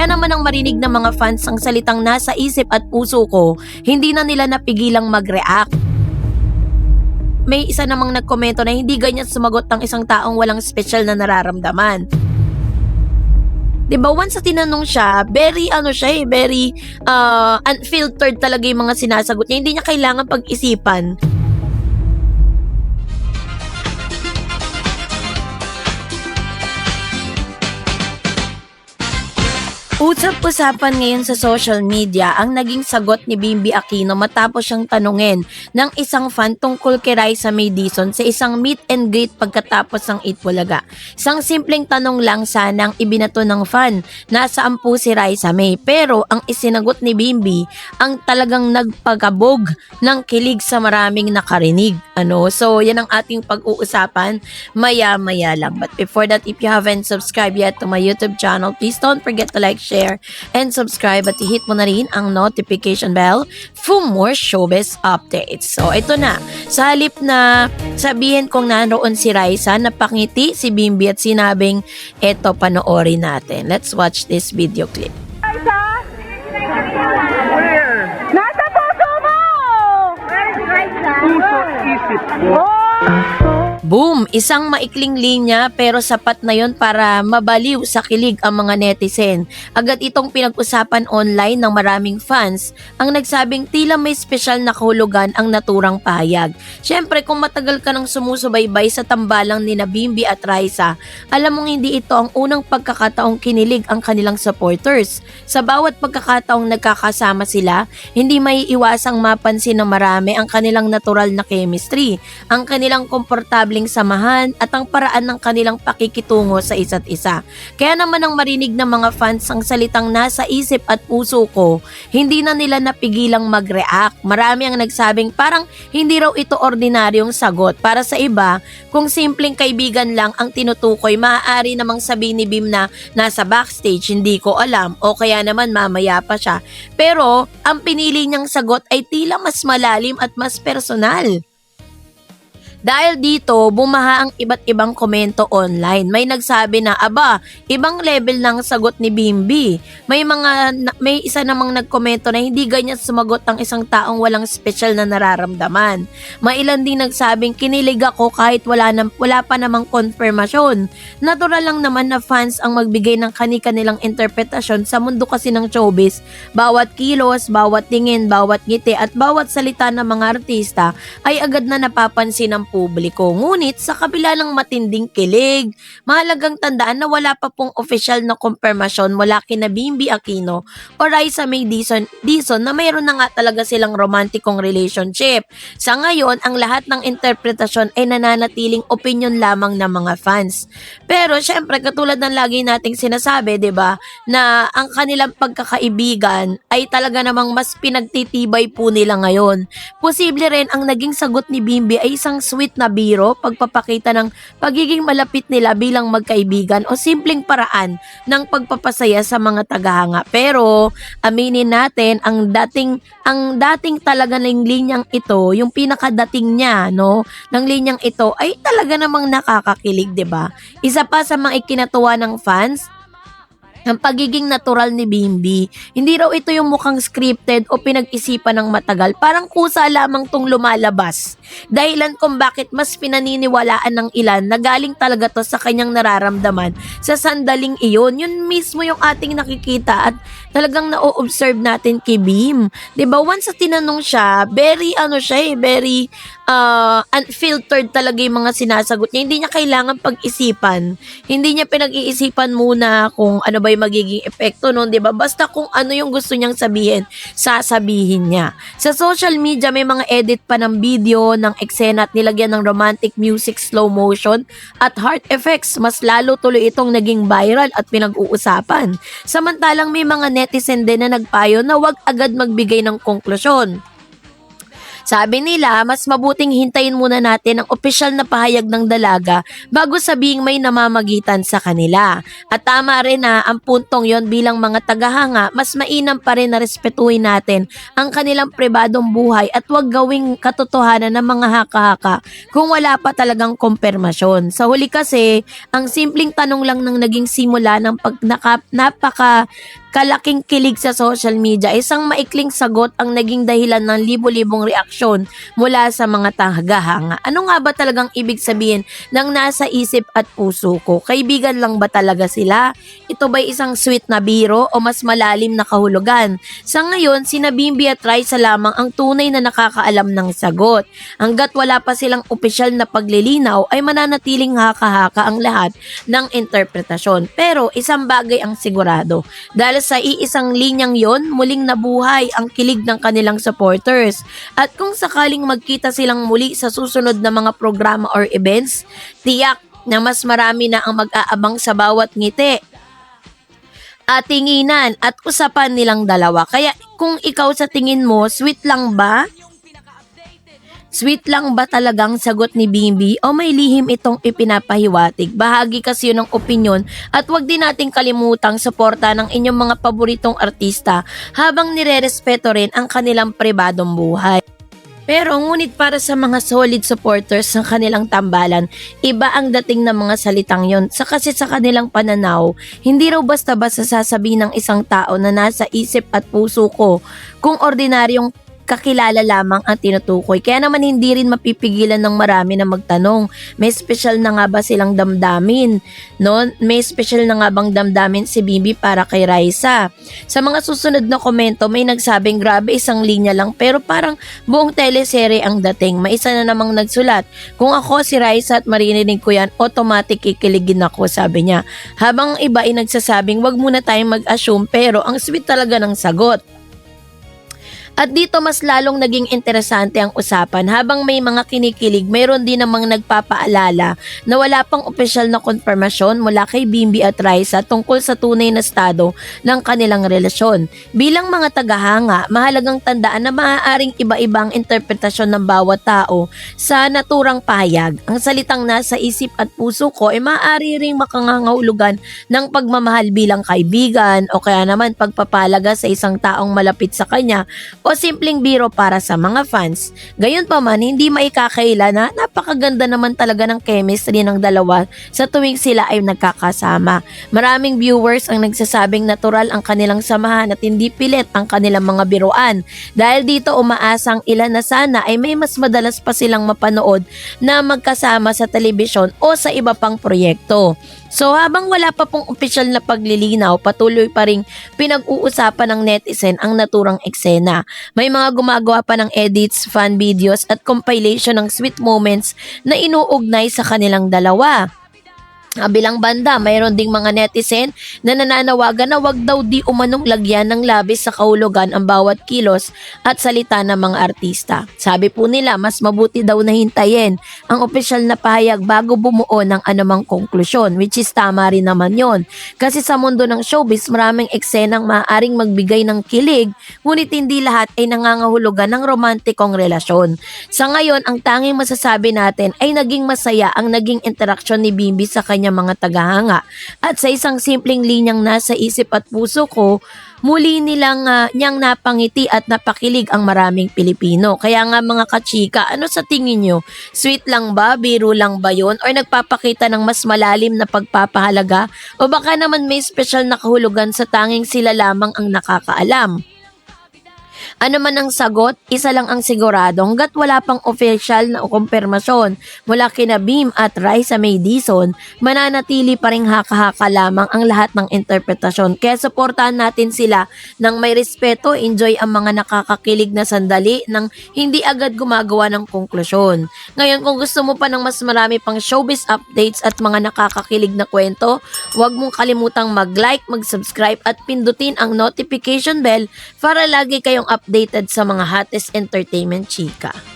Kaya naman ang marinig ng mga fans ang salitang nasa isip at puso ko, hindi na nila napigilang mag-react. May isa namang nagkomento na hindi ganyan sumagot ng isang taong walang special na nararamdaman. Diba, once sa tinanong siya, very unfiltered talaga yung mga sinasagot niya. Hindi niya kailangan pag-isipan. Usap-usapan ngayon sa social media ang naging sagot ni Bimby Aquino matapos siyang tanungin ng isang fan tungkol kay Raisa May Dizon sa isang meet and greet pagkatapos ng Eat Bulaga. Isang simpleng tanong lang sana ang ibinato ng fan, nasaan po si Raisa May? Pero ang isinagot ni Bimby ang talagang nagpagabog ng kilig sa maraming nakarinig. So yan ang ating pag-uusapan maya-maya lang. But before that, if you haven't subscribed yet to my YouTube channel, please don't forget to like, share, and subscribe at i-hit mo na rin ang notification bell for more showbiz updates. So, ito na. Sa halip na sabihin kong naroon si Raisa, napangiti si Bimby at sinabing, eto, panoorin natin. Let's watch this video clip. Raisa? Where? Nasa puso mo! Where's Raisa? Puso isip ko. Boom! Isang maikling linya pero sapat na yon para mabaliw sa kilig ang mga netizen. Agad itong pinag-usapan online ng maraming fans ang nagsabing tila may espesyal na kahulugan ang naturang pahayag. Siyempre, kung matagal ka nang sumusubaybay sa tambalang ni Bimby at Raisa, alam mong hindi ito ang unang pagkakataong kinilig ang kanilang supporters. Sa bawat pagkakataong nagkakasama sila, hindi may iwasang mapansin ng marami ang kanilang natural na chemistry, ang kanilang komportable samahan at ang paraan ng kanilang pakikitungo sa isa't isa. Kaya naman ang marinig ng mga fans ang salitang nasa isip at puso ko, hindi na nila napigilang mag-react. Marami ang nagsabing parang hindi raw ito ordinaryong sagot. Para sa iba, kung simpleng kaibigan lang ang tinutukoy, maaari namang sabihin ni Bim na nasa backstage, hindi ko alam, o kaya naman mamaya pa siya. Pero ang pinili niyang sagot ay tila mas malalim at mas personal. Dahil dito, bumaha ang iba't ibang komento online. May nagsabi na, aba, ibang level ng sagot ni Bimby. May isa namang nagkomento na hindi ganyan sumagot ng isang taong walang special na nararamdaman. May ilan din nagsabing, kinilig ako kahit wala pa namang konfirmasyon. Natural lang naman na fans ang magbigay ng kani-kanilang interpretasyon sa mundo kasi ng showbiz. Bawat kilos, bawat tingin, bawat ngiti at bawat salita ng mga artista ay agad na napapansin ng publiko. Ngunit sa kabila ng matinding kilig, mahalagang tandaan na wala pa pong opisyal na kumpirmasyon mula kina Bimby Aquino o Raisa May Dizon na mayroon na nga talaga silang romantikong relationship. Sa ngayon, ang lahat ng interpretasyon ay nananatiling opinion lamang ng mga fans. Pero syempre, katulad ng lagi nating sinasabi, 'di ba, na ang kanilang pagkakaibigan ay talaga namang mas pinagtitibay po nila ngayon. Posible rin ang naging sagot ni Bimby ay isang sweet na biro, pagpapakita ng pagiging malapit nila bilang magkaibigan o simpleng paraan ng pagpapasaya sa mga tagahanga. Pero aminin natin, ang dating talaga ng linyang ito, yung pinakadating niya, ng linyang ito ay talaga namang nakakakilig, 'di ba? Isa pa sa mga ikinatuwa ng fans, ang pagiging natural ni Bimby. Hindi raw ito yung mukhang scripted o pinag-isipan ng matagal. Parang kusa lamang tong lumalabas. Dahilan kung bakit mas pinaniniwalaan ng ilan na galing talaga to sa kanyang nararamdaman sa sandaling iyon. Yun mismo yung ating nakikita at talagang na-observe natin kay Bim. 'Di ba? Once sa tinanong siya, very unfiltered talaga yung mga sinasagot niya. Hindi niya kailangan pag-isipan. Hindi niya pinag-iisipan muna kung ano ba yung magiging epekto nun, 'di ba? Basta kung ano yung gusto niyang sabihin, sasabihin niya. Sa social media, may mga edit pa ng video, ng eksena at nilagyan ng romantic music, slow motion at heart effects. Mas lalo tuloy itong naging viral at pinag-uusapan. Samantalang may mga netizen din na nagpayo na wag agad magbigay ng konklusyon. Sabi nila, mas mabuting hintayin muna natin ang opisyal na pahayag ng dalaga bago sabihing may namamagitan sa kanila. At tama rin na ang puntong yon bilang mga tagahanga, mas mainam pa rin na respetuhin natin ang kanilang pribadong buhay at huwag gawing katotohanan ng mga haka-haka kung wala pa talagang kumpirmasyon. Sa huli kasi, ang simpleng tanong lang ng naging simula ng napaka kalaking kilig sa social media, isang maikling sagot ang naging dahilan ng libo-libong reaksyon mula sa mga tagahanga. Ano nga ba talagang ibig sabihin ng nasa isip at puso ko? Kaibigan lang ba talaga sila? Ito ba'y isang sweet na biro o mas malalim na kahulugan? Sa ngayon, sina Bimbi at Raisa lamang ang tunay na nakakaalam ng sagot. Hanggat wala pa silang opisyal na paglilinaw ay mananatiling haka-haka ang lahat ng interpretasyon. Pero isang bagay ang sigurado. Dahil sa iisang linyang yon, muling nabuhay ang kilig ng kanilang supporters. At kung sakaling magkita silang muli sa susunod na mga programa or events, tiyak na mas marami na ang mag-aabang sa bawat ngiti at tinginan at usapan nilang dalawa. Kaya kung ikaw sa tingin mo, sweet lang ba? Sweet lang ba talagang sagot ni Bimbi o may lihim itong ipinapahiwatig? Bahagi kasi yun ng opinyon at wag din nating kalimutang suporta ng inyong mga paboritong artista habang nirerespeto rin ang kanilang pribadong buhay. Pero ngunit para sa mga solid supporters ng kanilang tambalan, iba ang dating ng mga salitang yon. Kasi sa kanilang pananaw, hindi raw basta-basta sasabihin ng isang tao na nasa isip at puso ko kung ordinaryong kakilala lamang ang tinutukoy. Kaya naman hindi rin mapipigilan ng marami na magtanong, may special na nga ba silang damdamin? No? May special na nga bang damdamin si Bimbi para kay Raisa? Sa mga susunod na komento, may nagsabing grabe isang linya lang pero parang buong teleserye ang dating. May isa na namang nagsulat, kung ako si Raisa at maririnig ko yan, automatic kikiligin ako, sabi niya. Habang iba ay nagsasabing wag muna tayong mag-assume pero ang sweet talaga ng sagot. At dito mas lalong naging interesante ang usapan. Habang may mga kinikilig, mayroon din namang nagpapaalala na wala pang opisyal na konfirmasyon mula kay Bimbi at Raisa tungkol sa tunay na estado ng kanilang relasyon. Bilang mga tagahanga, mahalagang tandaan na maaaring iba-ibang interpretasyon ng bawat tao sa naturang pahayag. Ang salitang nasa isip at puso ko ay maaari ring makangangahulugan ng pagmamahal bilang kaibigan o kaya naman pagpapalaga sa isang taong malapit sa kanya o simpleng biro para sa mga fans. Gayunpaman, hindi maikakaila na napakaganda naman talaga ng chemistry ng dalawa sa tuwing sila ay nagkakasama. Maraming viewers ang nagsasabing natural ang kanilang samahan at hindi pilit ang kanilang mga biruan. Dahil dito umaasang ilan na sana ay may mas madalas pa silang mapanood na magkasama sa telebisyon o sa iba pang proyekto. So habang wala pa pong opisyal na paglilinaw, patuloy pa ring pinag-uusapan ng netizen ang naturang eksena. May mga gumagawa pa ng edits, fan videos at compilation ng sweet moments na inuugnay sa kanilang dalawa. Bilang banda, mayroon ding mga netizen na nananawagan na wag daw di umanong lagyan ng labis sa kahulugan ang bawat kilos at salita ng mga artista. Sabi po nila, mas mabuti daw na hintayin ang opisyal na pahayag bago bumuo ng anumang konklusyon, which is tama rin naman yon. Kasi sa mundo ng showbiz, maraming eksenang maaaring magbigay ng kilig, ngunit hindi lahat ay nangangahulugan ng romantikong relasyon. Sa ngayon, ang tanging masasabi natin ay naging masaya ang naging interaksyon ni Bimbi sa kanya mga tagahanga. At sa isang simpleng linyang nasa isip at puso ko, muli niyang napangiti at napakilig ang maraming Pilipino. Kaya nga mga kachika, ano sa tingin nyo? Sweet lang ba? Biro lang ba yun? Or nagpapakita ng mas malalim na pagpapahalaga? O baka naman may special na kahulugan sa tanging sila lamang ang nakakaalam? Ano man ang sagot, isa lang ang sigurado, hanggat wala pang official na kumpirmasyon mula kina Bim at Raisa May Dizon, mananatili pa ring haka-haka lamang ang lahat ng interpretasyon. Kaya suportahan natin sila ng may respeto, enjoy ang mga nakakakilig na sandali nang hindi agad gumagawa ng konklusyon. Ngayon, kung gusto mo pa ng mas marami pang showbiz updates at mga nakakakilig na kwento, huwag mong kalimutang mag-like, mag-subscribe at pindutin ang notification bell para lagi kayong updated sa mga hottest entertainment chika.